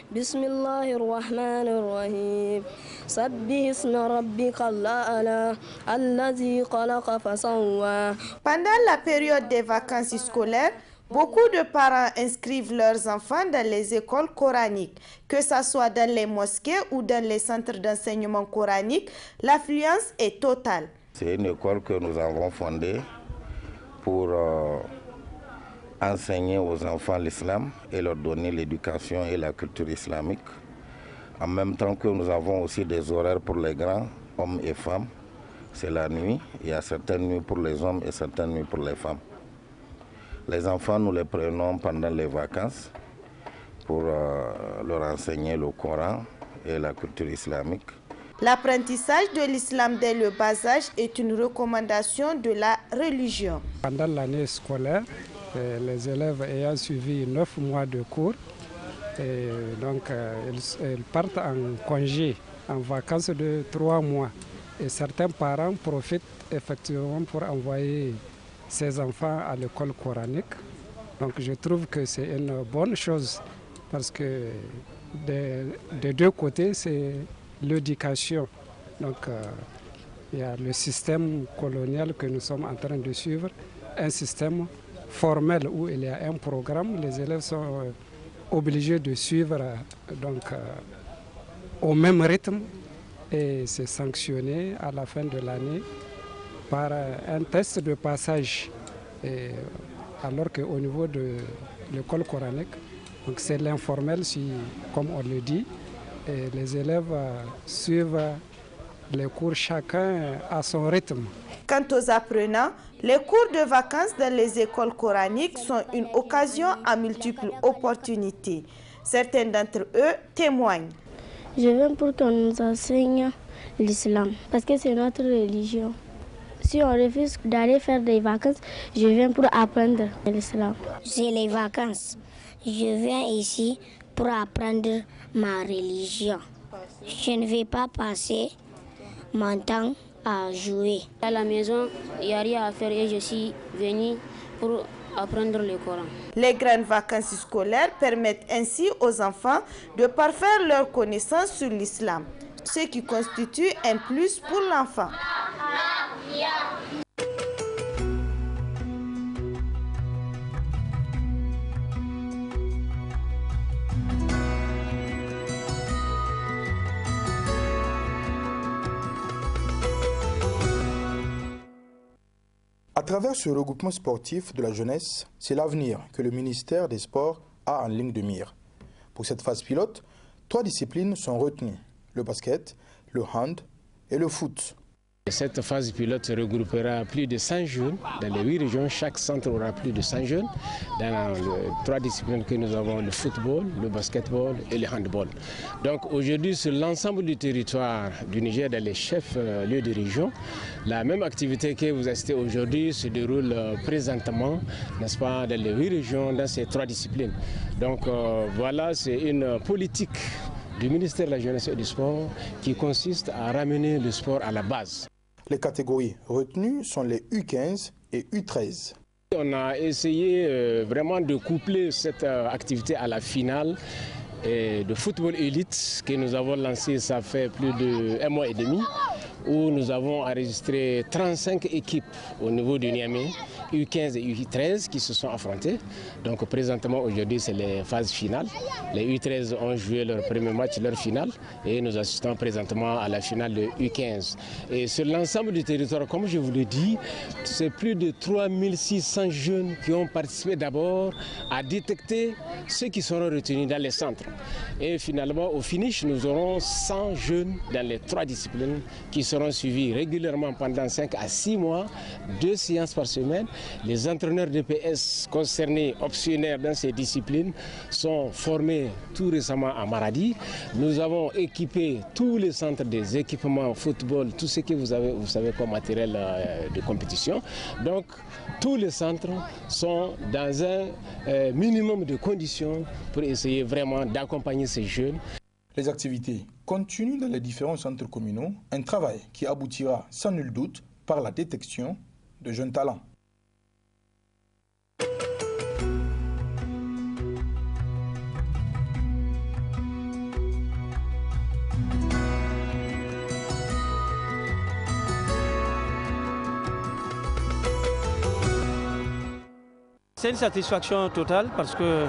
بسم الله الرحمن الرحيم سبح اسم ربك الأعلى الذي خلق فسوى. Pendant la période des vacances scolaires, beaucoup de parents inscrivent leurs enfants dans les écoles coraniques. Que ce soit dans les mosquées ou dans les centres d'enseignement coranique, l'affluence est totale. C'est une école que nous avons fondée pour enseigner aux enfants l'islam et leur donner l'éducation et la culture islamique. En même temps que nous avons aussi des horaires pour les grands, hommes et femmes. C'est la nuit. Il y a certaines nuits pour les hommes et certaines nuits pour les femmes. Les enfants, nous les prenons pendant les vacances pour leur enseigner le Coran et la culture islamique. L'apprentissage de l'islam dès le bas âge est une recommandation de la religion. Pendant l'année scolaire, les élèves ayant suivi 9 mois de cours, ils partent en congé, en vacances de 3 mois. Et certains parents profitent effectivement pour envoyer ses enfants à l'école coranique. Donc je trouve que c'est une bonne chose parce que des deux côtés, c'est l'éducation. Donc il y a le système colonial que nous sommes en train de suivre, un système formel où il y a un programme, les élèves sont obligés de suivre au même rythme et c'est sanctionné à la fin de l'année par un test de passage. Alors qu'au niveau de l'école coranique, c'est l'informel, comme on le dit, et les élèves suivent les cours chacun à son rythme. Quant aux apprenants, les cours de vacances dans les écoles coraniques sont une occasion à multiples opportunités. Certains d'entre eux témoignent. Je viens pour qu'on nous enseigne l'islam, parce que c'est notre religion. Si on refuse d'aller faire des vacances, je viens pour apprendre l'islam. C'est les vacances. Je viens ici pour apprendre ma religion. Je ne vais pas passer mon temps à jouer. À la maison, il n'y a rien à faire et je suis venue pour apprendre le Coran. Les grandes vacances scolaires permettent ainsi aux enfants de parfaire leurs connaissances sur l'islam, ce qui constitue un plus pour l'enfant. À travers ce regroupement sportif de la jeunesse, c'est l'avenir que le ministère des Sports a en ligne de mire. Pour cette phase pilote, 3 disciplines sont retenues, le basket, le hand et le foot. Cette phase pilote regroupera plus de 100 jeunes dans les 8 régions. Chaque centre aura plus de 100 jeunes dans les 3 disciplines que nous avons, le football, le basketball et le handball. Donc aujourd'hui, sur l'ensemble du territoire du Niger, dans les chefs-lieux de région, la même activité que vous assistez aujourd'hui se déroule présentement, n'est-ce pas, dans les 8 régions, dans ces 3 disciplines. Donc voilà, c'est une politique du ministère de la Jeunesse et du Sport qui consiste à ramener le sport à la base. Les catégories retenues sont les U15 et U13. On a essayé vraiment de coupler cette activité à la finale de football élite que nous avons lancé, ça fait plus d'1 mois et demi, où nous avons enregistré 35 équipes au niveau du Niamey, U15 et U13 qui se sont affrontées. Donc présentement aujourd'hui c'est les phases finales. Les U13 ont joué leur premier match, leur finale, et nous assistons présentement à la finale de U15. Et sur l'ensemble du territoire, comme je vous l'ai dit, c'est plus de 3600 jeunes qui ont participé d'abord à détecter ceux qui seront retenus dans les centres. Et finalement au finish, nous aurons 100 jeunes dans les 3 disciplines qui seront suivis régulièrement pendant 5 à 6 mois, 2 séances par semaine. Les entraîneurs de PS concernés, optionnaires dans ces disciplines, sont formés tout récemment à Maradi. Nous avons équipé tous les centres des équipements football, tout ce que vous savez comme matériel de compétition. Donc tous les centres sont dans un minimum de conditions pour essayer vraiment d'accompagner ces jeunes. Les activités continuent dans les différents centres communaux, un travail qui aboutira sans nul doute par la détection de jeunes talents. C'est une satisfaction totale parce que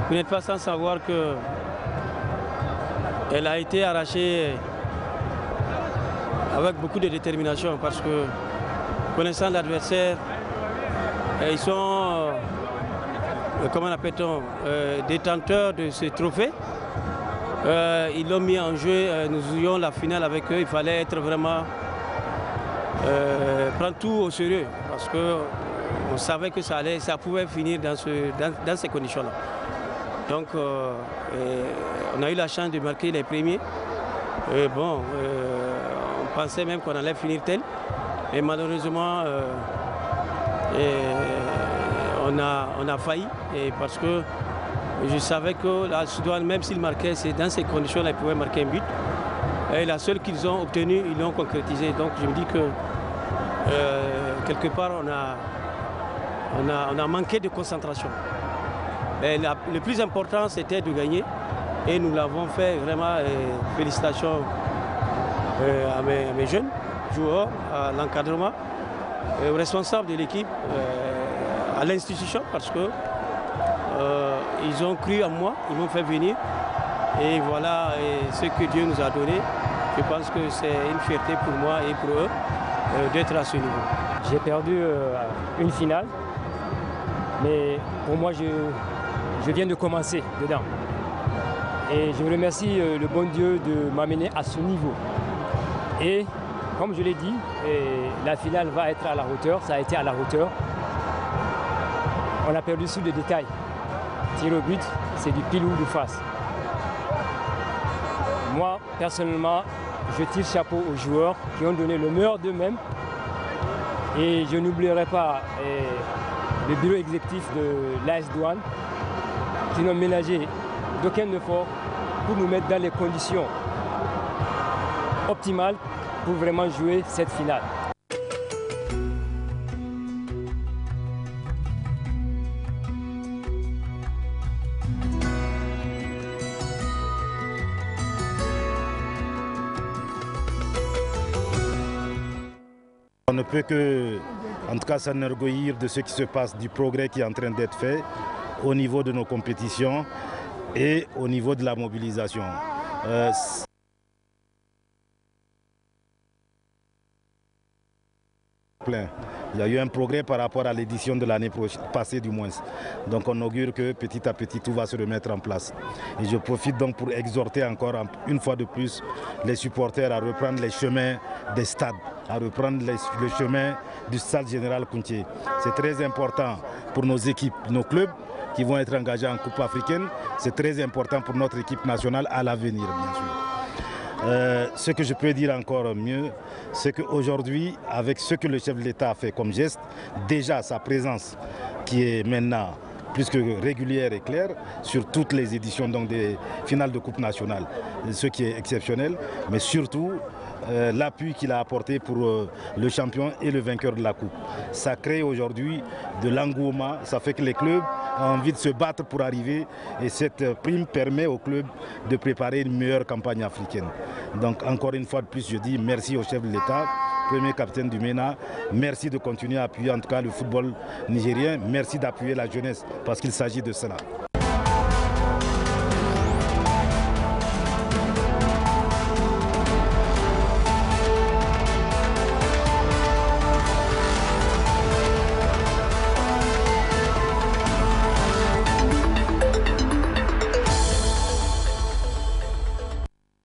vous n'êtes pas sans savoir qu'elle a été arrachée avec beaucoup de détermination parce que connaissant l'adversaire, ils sont, comment appelle-t-on, détenteurs de ce trophée. Ils l'ont mis en jeu, nous jouions la finale avec eux, il fallait être vraiment, prendre tout au sérieux parce que on savait que ça pouvait finir dans ces conditions-là. Donc on a eu la chance de marquer les premiers. Et bon, on pensait même qu'on allait finir tel. Et malheureusement, on a failli. Et parce que je savais que la Soudan, même s'ils marquaient, c'est dans ces conditions-là, ils pouvaient marquer un but. Et la seule qu'ils ont obtenue, ils l'ont concrétisée. Donc je me dis que quelque part, on a manqué de concentration. Mais le plus important, c'était de gagner. Et nous l'avons fait vraiment. Félicitations à mes jeunes joueurs, à l'encadrement, aux responsables de l'équipe, à l'institution, parce que ils ont cru en moi, ils m'ont fait venir. Et voilà ce que Dieu nous a donné. Je pense que c'est une fierté pour moi et pour eux d'être à ce niveau. J'ai perdu une finale. Mais pour moi, je viens de commencer dedans. Et je remercie le bon Dieu de m'amener à ce niveau. Et comme je l'ai dit, la finale va être à la hauteur, ça a été à la hauteur. On a perdu sur les détails. Tir au but, c'est du pile ou de face. Moi, personnellement, je tire chapeau aux joueurs qui ont donné le meilleur d'eux-mêmes. Et je n'oublierai pas le bureau exécutif de l'AS Douane qui n'ont ménagé d'aucun effort pour nous mettre dans les conditions optimales pour vraiment jouer cette finale. On ne peut que, en tout cas, s'enorgueillir de ce qui se passe, du progrès qui est en train d'être fait au niveau de nos compétitions et au niveau de la mobilisation. Il y a eu un progrès par rapport à l'édition de l'année passée du moins. Donc on augure que petit à petit tout va se remettre en place. Et je profite donc pour exhorter encore une fois de plus les supporters à reprendre les chemins des stades, à reprendre le chemin du stade général Kounché. C'est très important pour nos équipes, nos clubs qui vont être engagés en Coupe africaine. C'est très important pour notre équipe nationale à l'avenir, bien sûr. Ce que je peux dire encore mieux, c'est qu'aujourd'hui, avec ce que le chef de l'État a fait comme geste, déjà sa présence qui est maintenant plus que régulière et claire sur toutes les éditions donc des finales de Coupe nationale, ce qui est exceptionnel, mais surtout l'appui qu'il a apporté pour le champion et le vainqueur de la coupe. Ça crée aujourd'hui de l'engouement, ça fait que les clubs ont envie de se battre pour arriver et cette prime permet aux clubs de préparer une meilleure campagne africaine. Donc encore une fois de plus, je dis merci au chef de l'État, premier capitaine du MENA, merci de continuer à appuyer en tout cas le football nigérien, merci d'appuyer la jeunesse parce qu'il s'agit de cela.